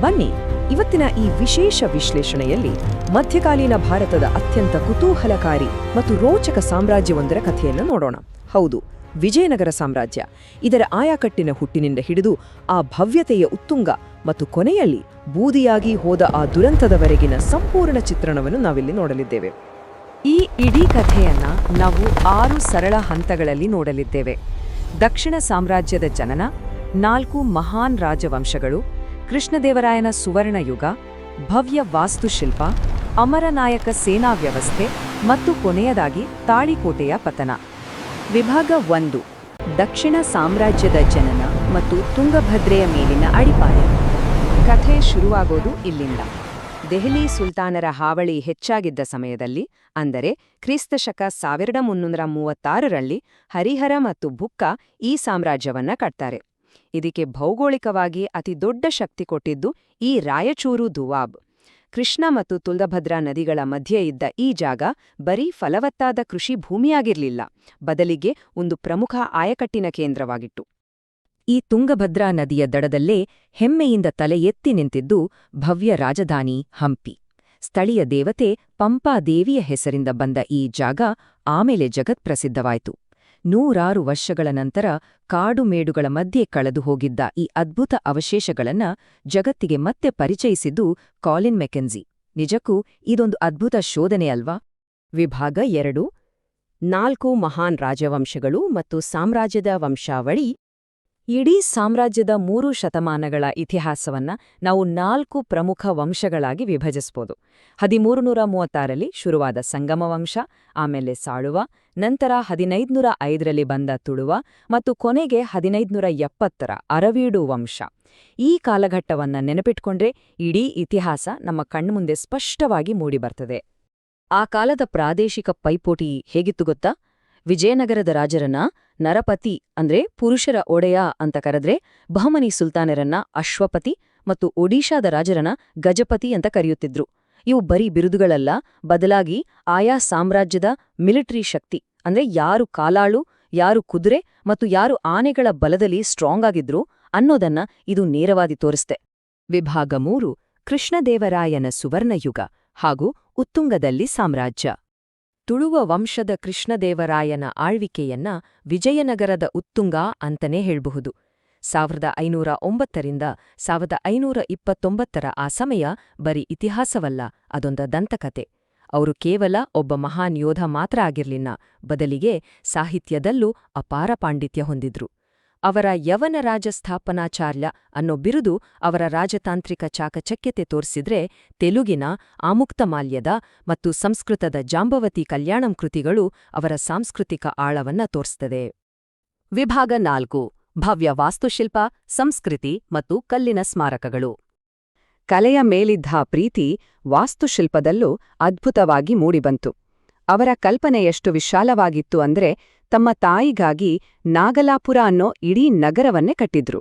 ಬನ್ನಿ ಇವತ್ತಿನ ಈ ವಿಶೇಷ ವಿಶ್ಲೇಷಣೆಯಲ್ಲಿ ಮಧ್ಯಕಾಲೀನ ಭಾರತದ ಅತ್ಯಂತ ಕುತೂಹಲಕಾರಿ ಮತ್ತು ರೋಚಕ ಸಾಮ್ರಾಜ್ಯವೊಂದರ ಕಥೆಯನ್ನು ನೋಡೋಣ. ಹೌದು, ವಿಜಯನಗರ ಸಾಮ್ರಾಜ್ಯ. ಇದರ ಆಯಾಕಟ್ಟಿನ ಹುಟ್ಟಿನಿಂದ ಹಿಡಿದು ಆ ಭವ್ಯತೆಯ ಉತ್ತುಂಗ ಮತ್ತು ಕೊನೆಯಲ್ಲಿ ಬೂದಿಯಾಗಿ ಹೋದ ಆ ದುರಂತದವರೆಗಿನ ಸಂಪೂರ್ಣ ಚಿತ್ರಣವನ್ನು ನಾವಿಲ್ಲಿ ನೋಡಲಿದ್ದೇವೆ. ಈ ಇಡೀ ಕಥೆಯನ್ನ ನಾವು 6 ಸರಳ ಹಂತಗಳಲ್ಲಿ ನೋಡಲಿದ್ದೇವೆ. ದಕ್ಷಿಣ ಸಾಮ್ರಾಜ್ಯದ ಜನನ, 4 ಮಹಾನ್ ರಾಜವಂಶಗಳು, ಕೃಷ್ಣದೇವರಾಯನ ಸುವರ್ಣಯುಗ, ಭವ್ಯ ವಾಸ್ತುಶಿಲ್ಪ, ಅಮರನಾಯಕ ಸೇನಾ ವ್ಯವಸ್ಥೆ ಮತ್ತು ಕೊನೆಯದಾಗಿ ತಾಳಿಕೋಟೆಯ ಪತನ. ವಿಭಾಗ 1: ದಕ್ಷಿಣ ಸಾಮ್ರಾಜ್ಯದ ಜನನ ಮತ್ತು ತುಂಗಭದ್ರೆಯ ಮೇಲಿನ ಅಡಿಪಾಯ. ಕಥೆ ಶುರುವಾಗೋದು ಇಲ್ಲಿಂದ. ದೆಹಲಿ ಸುಲ್ತಾನರ ಹಾವಳಿ ಹೆಚ್ಚಾಗಿದ್ದ ಸಮಯದಲ್ಲಿ, ಅಂದರೆ ಕ್ರಿಸ್ತಶಕ 1336ರಲ್ಲಿ ಹರಿಹರ ಮತ್ತು ಬುಕ್ಕ ಈ ಸಾಮ್ರಾಜ್ಯವನ್ನ ಕಟ್ತಾರೆ. ಇದಕ್ಕೆ ಭೌಗೋಳಿಕವಾಗಿ ಅತಿ ದೊಡ್ಡ ಶಕ್ತಿ ಕೊಟ್ಟಿದ್ದು ಈ ರಾಯಚೂರು ದುವಾಬ್. ಕೃಷ್ಣ ಮತ್ತು ತುಂಗಭದ್ರಾ ನದಿಗಳ ಮಧ್ಯೆ ಇದ್ದ ಈ ಜಾಗ ಬರೀ ಫಲವತ್ತಾದ ಕೃಷಿ ಭೂಮಿಯಾಗಿರಲಿಲ್ಲ, ಬದಲಿಗೆ ಒಂದು ಪ್ರಮುಖ ಆಯಕಟ್ಟಿನ ಕೇಂದ್ರವಾಗಿತ್ತು. ಈ ತುಂಗಭದ್ರಾ ನದಿಯ ದಡದಲ್ಲೇ ಹೆಮ್ಮೆಯಿಂದ ತಲೆ ಎತ್ತಿ ನಿಂತಿದ್ದು ಭವ್ಯ ರಾಜಧಾನಿ ಹಂಪಿ. ಸ್ಥಳೀಯ ದೇವತೆ ಪಂಪಾದೇವಿಯ ಹೆಸರಿಂದ ಬಂದ ಈ ಜಾಗ ಆಮೇಲೆ ಜಗತ್ಪ್ರಸಿದ್ಧವಾಯಿತು. 100 ವರ್ಷಗಳ ನಂತರ ಕಾಡುಮೇಡುಗಳ ಮಧ್ಯೆ ಕಳೆದು ಹೋಗಿದ್ದ ಈ ಅದ್ಭುತ ಅವಶೇಷಗಳನ್ನ ಜಗತ್ತಿಗೆ ಮತ್ತೆ ಪರಿಚಯಿಸಿದ್ದು ಕಾಲಿನ್ ಮೆಕೆನ್ಸಿ. ನಿಜಕ್ಕೂ ಇದೊಂದು ಅದ್ಭುತ ಶೋಧನೆ ಅಲ್ವಾ? ವಿಭಾಗ 2: 4 ಮಹಾನ್ ರಾಜವಂಶಗಳು ಮತ್ತು ಸಾಮ್ರಾಜ್ಯದ ವಂಶಾವಳಿ. ಇಡೀ ಸಾಮ್ರಾಜ್ಯದ 3 ಶತಮಾನಗಳ ಇತಿಹಾಸವನ್ನ ನಾವು 4 ಪ್ರಮುಖ ವಂಶಗಳಾಗಿ ವಿಭಜಿಸಬಹುದು. 1336ರಲ್ಲಿ ಶುರುವಾದ ಸಂಗಮ ವಂಶ, ಆಮೇಲೆ ಸಾಳುವ, ನಂತರ 1505ರಲ್ಲಿ ಬಂದ ತುಳುವ ಮತ್ತು ಕೊನೆಗೆ 1570ರ ಅರವೀಡು ವಂಶ. ಈ ಕಾಲಘಟ್ಟವನ್ನ ನೆನಪಿಟ್ಕೊಂಡ್ರೆ ಇಡೀ ಇತಿಹಾಸ ನಮ್ಮ ಕಣ್ಮುಂದೆ ಸ್ಪಷ್ಟವಾಗಿ ಮೂಡಿಬರ್ತದೆ. ಆ ಕಾಲದ ಪ್ರಾದೇಶಿಕ ಪೈಪೋಟಿ ಹೇಗಿತ್ತು ಗೊತ್ತಾ? ವಿಜಯನಗರದ ರಾಜರನ್ನ ನರಪತಿ ಅಂದ್ರೆ ಪುರುಷರ ಒಡೆಯ ಅಂತ ಕರೆದ್ರೆ, ಬಹಮನಿ ಸುಲ್ತಾನರನ್ನ ಅಶ್ವಪತಿ ಮತ್ತು ಒಡಿಶಾದ ರಾಜರನ್ನ ಗಜಪತಿ ಅಂತ ಕರೆಯುತ್ತಿದ್ರು. ಇವು ಬರೀ ಬಿರುದುಗಳಲ್ಲ, ಬದಲಾಗಿ ಆಯಾ ಸಾಮ್ರಾಜ್ಯದ ಮಿಲಿಟರಿ ಶಕ್ತಿ, ಅಂದ್ರೆ ಯಾರು ಕಾಲಾಳು, ಯಾರು ಕುದುರೆ ಮತ್ತು ಯಾರು ಆನೆಗಳ ಬಲದಲ್ಲಿ ಸ್ಟ್ರಾಂಗ್ ಆಗಿದ್ರು ಅನ್ನೋದನ್ನ ಇದು ನೇರವಾಗಿ ತೋರಿಸ್ತೆ. ವಿಭಾಗ 3: ಕೃಷ್ಣದೇವರಾಯನ ಸುವರ್ಣಯುಗ ಹಾಗೂ ಉತ್ತುಂಗದಲ್ಲಿ ಸಾಮ್ರಾಜ್ಯ. ತುಳುವ ವಂಶದ ಕೃಷ್ಣದೇವರಾಯನ ಆಳ್ವಿಕೆಯನ್ನ ವಿಜಯನಗರದ ಉತ್ತುಂಗ ಅಂತನೇ ಹೇಳ್ಬಹುದು. 1509ರಿಂದ 1529ರ ಆ ಸಮಯ ಬರೀ ಇತಿಹಾಸವಲ್ಲ, ಅದೊಂದು ದಂತಕತೆ. ಅವರು ಕೇವಲ ಒಬ್ಬ ಮಹಾನ್ ಯೋಧ ಮಾತ್ರ ಆಗಿರ್ಲಿಲ್ಲ, ಬದಲಿಗೆ ಸಾಹಿತ್ಯದಲ್ಲೂ ಅಪಾರ ಪಾಂಡಿತ್ಯ ಹೊಂದಿದ್ರು. ಅವರ ಯವನ ರಾಜಸ್ಥಾಪನಾಚಾರ್ಯ ಅನ್ನೋ ಬಿರುದು ಅವರ ರಾಜತಾಂತ್ರಿಕ ಚಾಕಚಕ್ಯತೆ ತೋರಿಸಿದ್ರೆ, ತೆಲುಗಿನ ಆಮುಕ್ತಮಾಲ್ಯದ ಮತ್ತು ಸಂಸ್ಕೃತದ ಜಾಂಬವತಿ ಕಲ್ಯಾಣಂ ಕೃತಿಗಳು ಅವರ ಸಾಂಸ್ಕೃತಿಕ ಆಳವನ್ನ ತೋರಿಸ್ತದೆ. ವಿಭಾಗ 4: ಭವ್ಯ ವಾಸ್ತುಶಿಲ್ಪ, ಸಂಸ್ಕೃತಿ ಮತ್ತು ಕಲ್ಲಿನ ಸ್ಮಾರಕಗಳು. ಕಲೆಯ ಮೇಲಿದ್ದ ಪ್ರೀತಿ ವಾಸ್ತುಶಿಲ್ಪದಲ್ಲೂ ಅದ್ಭುತವಾಗಿ ಮೂಡಿಬಂತು. ಅವರ ಕಲ್ಪನೆ ಎಷ್ಟು ವಿಶಾಲವಾಗಿತ್ತು ಅಂದ್ರೆ, ತಮ್ಮ ತಾಯಿಗಾಗಿ ನಾಗಲಾಪುರ ಅನ್ನೋ ಇಡೀ ನಗರವನ್ನೇ ಕಟ್ಟಿದ್ರು.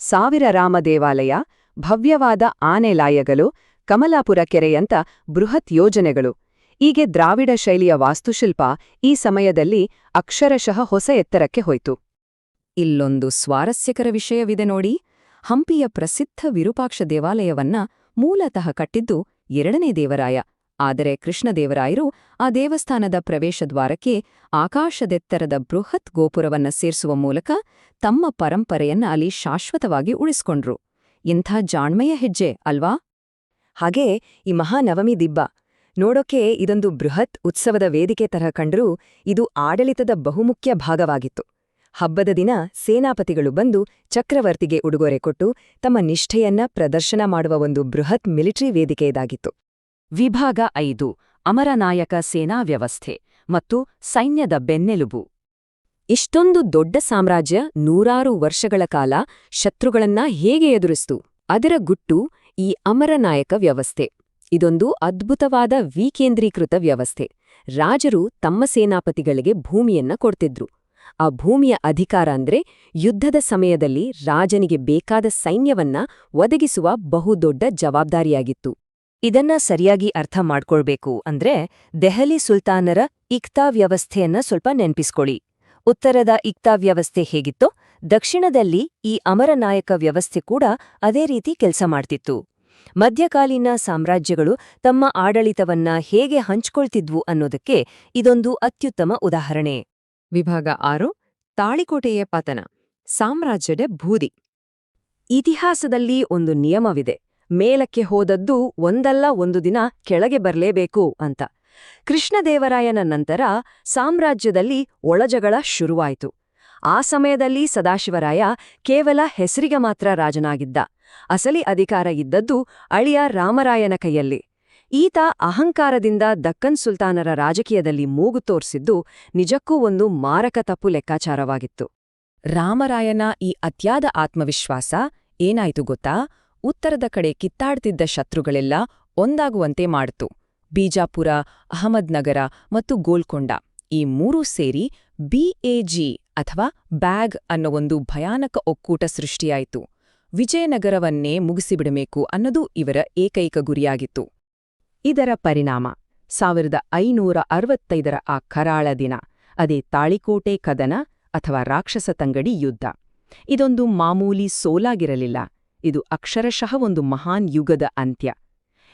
1000 ರಾಮ ದೇವಾಲಯ, ಭವ್ಯವಾದ ಆನೆಲಾಯಗಳು, ಕಮಲಾಪುರ ಕೆರೆಯಂತ ಬೃಹತ್ ಯೋಜನೆಗಳು. ಹೀಗೆ ದ್ರಾವಿಡ ಶೈಲಿಯ ವಾಸ್ತುಶಿಲ್ಪ ಈ ಸಮಯದಲ್ಲಿ ಅಕ್ಷರಶಃ ಹೊಸ ಎತ್ತರಕ್ಕೆ ಹೋಯ್ತು. ಇಲ್ಲೊಂದು ಸ್ವಾರಸ್ಯಕರ ವಿಷಯವಿದೆ ನೋಡಿ. ಹಂಪಿಯ ಪ್ರಸಿದ್ಧ ವಿರೂಪಾಕ್ಷ ದೇವಾಲಯವನ್ನ ಮೂಲತಃ ಕಟ್ಟಿದ್ದು 2ನೇ ದೇವರಾಯ. ಆದರೆ ಕೃಷ್ಣದೇವರಾಯರು ಆ ದೇವಸ್ಥಾನದ ಪ್ರವೇಶದ್ವಾರಕ್ಕೆ ಆಕಾಶದೆತ್ತರದ ಬೃಹತ್ ಗೋಪುರವನ್ನ ಸೇರಿಸುವ ಮೂಲಕ ತಮ್ಮ ಪರಂಪರೆಯನ್ನ ಅಲ್ಲಿ ಶಾಶ್ವತವಾಗಿ ಉಳಿಸ್ಕೊಂಡ್ರು. ಇಂಥ ಜಾಣ್ಮೆಯ ಹೆಜ್ಜೆ ಅಲ್ವಾ? ಹಾಗೇ ಈ ಮಹಾನವಮಿ ದಿಬ್ಬ ನೋಡೋಕೆ ಇದೊಂದು ಬೃಹತ್ ಉತ್ಸವದ ವೇದಿಕೆ ತರಹ ಕಂಡರೂ ಇದು ಆಡಳಿತದ ಬಹುಮುಖ್ಯ ಭಾಗವಾಗಿತ್ತು. ಹಬ್ಬದ ದಿನ ಸೇನಾಪತಿಗಳು ಬಂದು ಚಕ್ರವರ್ತಿಗೆ ಉಡುಗೊರೆ ಕೊಟ್ಟು ತಮ್ಮ ನಿಷ್ಠೆಯನ್ನ ಪ್ರದರ್ಶನ ಮಾಡುವ ಒಂದು ಬೃಹತ್ ಮಿಲಿಟರಿ ವೇದಿಕೆ ಇದಾಗಿತ್ತು. ವಿಭಾಗ 5: ಅಮರನಾಯಕ ಸೇನಾ ವ್ಯವಸ್ಥೆ ಮತ್ತು ಸೈನ್ಯದ ಬೆನ್ನೆಲುಬು. ಇಷ್ಟೊಂದು ದೊಡ್ಡ ಸಾಮ್ರಾಜ್ಯ 100 ವರ್ಷಗಳ ಕಾಲ ಶತ್ರುಗಳನ್ನ ಹೇಗೆ ಎದುರಿಸ್ತು? ಅದರ ಗುಟ್ಟು ಈ ಅಮರನಾಯಕ ವ್ಯವಸ್ಥೆ. ಇದೊಂದು ಅದ್ಭುತವಾದ ವಿಕೇಂದ್ರೀಕೃತ ವ್ಯವಸ್ಥೆ. ರಾಜರು ತಮ್ಮ ಸೇನಾಪತಿಗಳಿಗೆ ಭೂಮಿಯನ್ನ ಕೊಡ್ತಿದ್ರು. ಆ ಭೂಮಿಯ ಅಧಿಕಾರ ಅಂದ್ರೆ ಯುದ್ಧದ ಸಮಯದಲ್ಲಿ ರಾಜನಿಗೆ ಬೇಕಾದ ಸೈನ್ಯವನ್ನ ಒದಗಿಸುವ ಬಹುದೊಡ್ಡ ಜವಾಬ್ದಾರಿಯಾಗಿತ್ತು. ಇದನ್ನ ಸರಿಯಾಗಿ ಅರ್ಥ ಮಾಡ್ಕೊಳ್ಬೇಕು ಅಂದ್ರೆ ದೆಹಲಿ ಸುಲ್ತಾನರ ಇಕ್ತಾ ವ್ಯವಸ್ಥೆಯನ್ನ ಸ್ವಲ್ಪ ನೆನ್ಪಿಸ್ಕೊಳ್ಳಿ. ಉತ್ತರದ ಇಕ್ತಾ ವ್ಯವಸ್ಥೆ ಹೇಗಿತ್ತೋ, ದಕ್ಷಿಣದಲ್ಲಿ ಈ ಅಮರನಾಯಕ ವ್ಯವಸ್ಥೆ ಕೂಡ ಅದೇ ರೀತಿ ಕೆಲಸ ಮಾಡ್ತಿತ್ತು. ಮಧ್ಯಕಾಲೀನ ಸಾಮ್ರಾಜ್ಯಗಳು ತಮ್ಮ ಆಡಳಿತವನ್ನ ಹೇಗೆ ಹಂಚ್ಕೊಳ್ತಿದ್ವು ಅನ್ನೋದಕ್ಕೆ ಇದೊಂದು ಅತ್ಯುತ್ತಮ ಉದಾಹರಣೆ. ವಿಭಾಗ 6 ತಾಳಿಕೋಟೆಯ ಪತನ, ಸಾಮ್ರಾಜ್ಯದ ಬೂದಿ. ಇತಿಹಾಸದಲ್ಲಿ ಒಂದು ನಿಯಮವಿದೆ, ಮೇಲಕ್ಕೆ ಹೋದದ್ದು ಒಂದಲ್ಲ ಒಂದು ದಿನ ಕೆಳಗೆ ಬರಲೇಬೇಕು ಅಂತ. ಕೃಷ್ಣದೇವರಾಯನ ನಂತರ ಸಾಮ್ರಾಜ್ಯದಲ್ಲಿ ಒಳಜಗಳ ಶುರುವಾಯಿತು. ಆ ಸಮಯದಲ್ಲಿ ಸದಾಶಿವರಾಯ ಕೇವಲ ಹೆಸರಿಗೆ ಮಾತ್ರ ರಾಜನಾಗಿದ್ದ. ಅಸಲಿ ಅಧಿಕಾರ ಇದ್ದದ್ದು ಅಳಿಯ ರಾಮರಾಯನ ಕೈಯಲ್ಲಿ. ಈತ ಅಹಂಕಾರದಿಂದ ದಕ್ಕನ್ ಸುಲ್ತಾನರ ರಾಜಕೀಯದಲ್ಲಿ ಮೂಗು ತೋರ್ಸಿದ್ದು ನಿಜಕ್ಕೂ ಒಂದು ಮಾರಕ ತಪ್ಪು ಲೆಕ್ಕಾಚಾರವಾಗಿತ್ತು. ರಾಮರಾಯನ ಈ ಅತ್ಯಾದ ಆತ್ಮವಿಶ್ವಾಸ ಏನಾಯ್ತು ಗೊತ್ತಾ? ಉತ್ತರದ ಕಡೆ ಕಿತ್ತಾಡ್ತಿದ್ದ ಶತ್ರುಗಳೆಲ್ಲ ಒಂದಾಗುವಂತೆ ಮಾಡಿತು. ಬೀಜಾಪುರ, ಅಹಮದ್ನಗರ ಮತ್ತು ಗೋಲ್ಕೊಂಡ ಈ ಮೂರೂ ಸೇರಿ BAG ಅಥವಾ ಬ್ಯಾಗ್ ಅನ್ನೋ ಒಂದು ಭಯಾನಕ ಒಕ್ಕೂಟ ಸೃಷ್ಟಿಯಾಯಿತು. ವಿಜಯನಗರವನ್ನೇ ಮುಗಿಸಿಬಿಡಬೇಕು ಅನ್ನೋದು ಇವರ ಏಕೈಕ ಗುರಿಯಾಗಿತ್ತು. ಇದರ ಪರಿಣಾಮ 1565ರ ಆ ಕರಾಳ ದಿನ, ಅದೇ ತಾಳಿಕೋಟೆ ಕದನ ಅಥವಾ ರಾಕ್ಷಸ ತಂಗಡಿ ಯುದ್ಧ. ಇದೊಂದು ಮಾಮೂಲಿ ಸೋಲಾಗಿರಲಿಲ್ಲ, ಇದು ಅಕ್ಷರಶಃ ಒಂದು ಮಹಾನ್ ಯುಗದ ಅಂತ್ಯ.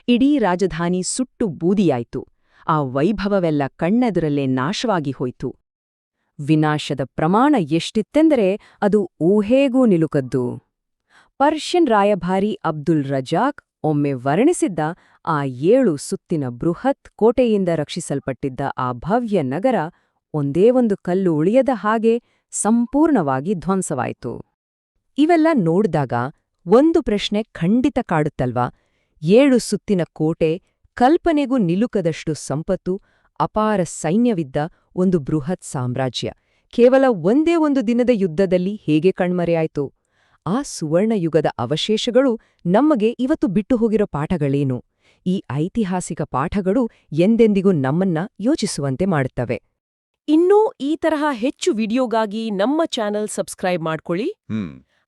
ಇಡೀ ರಾಜಧಾನಿ ಸುಟ್ಟು ಬೂದಿಯಾಯ್ತು. ಆ ವೈಭವವೆಲ್ಲ ಕಣ್ಣೆದುರಲ್ಲೇ ನಾಶವಾಗಿ ಹೋಯ್ತು. ವಿನಾಶದ ಪ್ರಮಾಣ ಎಷ್ಟಿತ್ತೆಂದರೆ ಅದು ಊಹೆಗೂ ನಿಲುಕದ್ದು. ಪರ್ಷಿಯನ್ ರಾಯಭಾರಿ ಅಬ್ದುಲ್ ರಜಾಕ್ ಒಮ್ಮೆ ವರ್ಣಿಸಿದ್ದ ಆ 7 ಸುತ್ತಿನ ಬೃಹತ್ ಕೋಟೆಯಿಂದ ರಕ್ಷಿಸಲ್ಪಟ್ಟಿದ್ದ ಆ ಭವ್ಯ ನಗರ ಒಂದೇ ಒಂದು ಕಲ್ಲು ಉಳಿಯದ ಹಾಗೆ ಸಂಪೂರ್ಣವಾಗಿ ಧ್ವಂಸವಾಯಿತು. ಇವೆಲ್ಲ ನೋಡ್ದಾಗ ಒಂದು ಪ್ರಶ್ನೆ ಖಂಡಿತ ಕಾಡುತ್ತಲ್ವಾ? 7 ಸುತ್ತಿನ ಕೋಟೆ, ಕಲ್ಪನೆಗೂ ನಿಲುಕದಷ್ಟು ಸಂಪತ್ತು, ಅಪಾರ ಸೈನ್ಯವಿದ್ದ ಒಂದು ಬೃಹತ್ ಸಾಮ್ರಾಜ್ಯ ಕೇವಲ ಒಂದೇ ಒಂದು ದಿನದ ಯುದ್ಧದಲ್ಲಿ ಹೇಗೆ ಕಣ್ಮರೆಯಾಯ್ತು? ಆ ಸುವರ್ಣಯುಗದ ಅವಶೇಷಗಳು ನಮಗೆ ಇವತ್ತು ಬಿಟ್ಟು ಹೋಗಿರೋ ಪಾಠಗಳೇನು? ಈ ಐತಿಹಾಸಿಕ ಪಾಠಗಳು ಎಂದೆಂದಿಗೂ ನಮ್ಮನ್ನ ಯೋಚಿಸುವಂತೆ ಮಾಡುತ್ತವೆ. ಇನ್ನೂ ಈ ತರಹ ಹೆಚ್ಚು ವಿಡಿಯೋಗಾಗಿ ನಮ್ಮ ಚಾನೆಲ್ ಸಬ್ಸ್ಕ್ರೈಬ್ ಮಾಡ್ಕೊಳ್ಳಿ.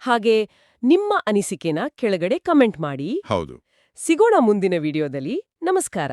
ಹಾಗೆ ನಿಮ್ಮ ಅನಿಸಿಕೆನ ಕೆಳಗಡೆ ಕಮೆಂಟ್ ಮಾಡಿ. ಹೌದು. ಸಿಗೋಣ ಮುಂದಿನ ವಿಡಿಯೋದಲ್ಲಿ. ನಮಸ್ಕಾರ.